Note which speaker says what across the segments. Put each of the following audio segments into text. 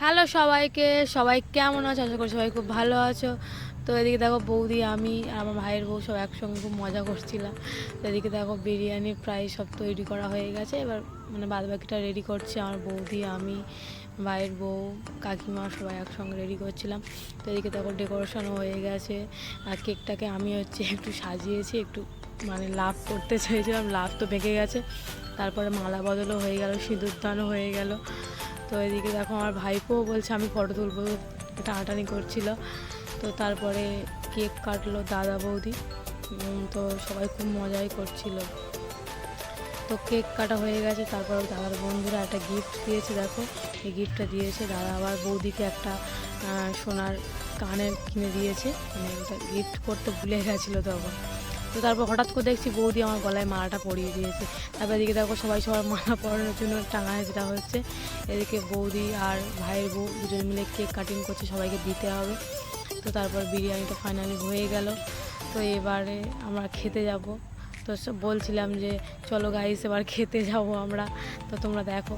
Speaker 1: Hello সবাইকে, সবাই কেমন আছো? আশা করি সবাই খুব ভালো আছো। তো এদিকে দেখো বৌদি, আমি আর আমার ভাইয়ের বউ সব একসঙ্গে খুব মজা করছিলাম। তো এদিকে দেখো বিরিয়ানি প্রায় সব তৈরি করা হয়ে গেছে। এবার মানে বাদবাকিটা রেডি করছে আমার বৌদি, আমি, ভাইয়ের বউ, কাকিমা সবাই একসঙ্গে রেডি করছিলাম। তো এদিকে দেখো ডেকোরেশনও হয়ে গেছে। আর কেকটাকে আমি একটু সাজিয়েছি, একটু মানে লাভ করতে চেয়েছিলাম, লাভ তো বেঁকে গেছে। তারপরে মালা বদলও হয়ে গেল, সিঁদুর দানও হয়ে গেল। তো এদিকে দেখো আমার ভাইপোও বলছে আমি ফটো তুলবো, টানাটানি করছিল। তো তারপরে কেক কাটলো দাদা বৌদি। তো সবাই খুব মজাই করছিল। তো কেক কাটা হয়ে গেছে, তারপর দাদার বন্ধুরা একটা গিফট দিয়েছে। দেখো এই গিফটটা দিয়েছে দাদা, আবার বৌদিকে একটা সোনার কানের কিনে দিয়েছে। মানে ওটা গিফট করতে ভুলে গেছিলো তখন। তো তারপর হঠাৎ করে দেখছি বৌদি আমার গলায় মালাটা পরিয়ে দিয়েছে। তারপর এদিকে দেখো সবাই সবার মালা পরানোর জন্য টাঙাহেঁচড়া হচ্ছে। এদিকে বৌদি আর ভাইয়ের বউ দুজন মিলে কেক কাটিং করছে, সবাইকে দিতে হবে। তো তারপর বিরিয়ানিটা ফাইনালি হয়ে গেল। তো এবারে আমরা খেতে যাব। তো বলছিলাম যে চলো গাইস এবার খেতে যাব আমরা, তো তোমরা দেখো।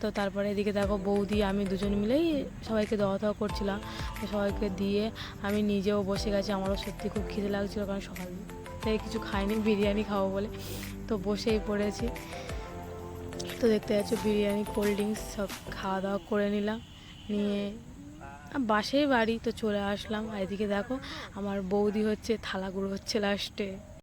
Speaker 1: তো তারপরে এদিকে দেখো বৌদি আমি দুজন মিলেই সবাইকে দেওয়া দাওয়া করছিলাম। তো সবাইকে দিয়ে আমি নিজেও বসে গেছি। আমারও সত্যি খুব খিদে লাগছিলো, কারণ সকাল থেকে কিছু খাইনি, বিরিয়ানি খাবো বলে। তো বসেই পড়েছি। তো দেখতে পাচ্ছ বিরিয়ানি, কোল্ড ড্রিঙ্কস সব খাওয়া দাওয়া করে নিলাম। নিয়ে বাসেই বাড়ি তো চলে আসলাম। আর এদিকে দেখো আমার বৌদি হচ্ছে থালা গুঁড়ো হচ্ছে লাস্টে।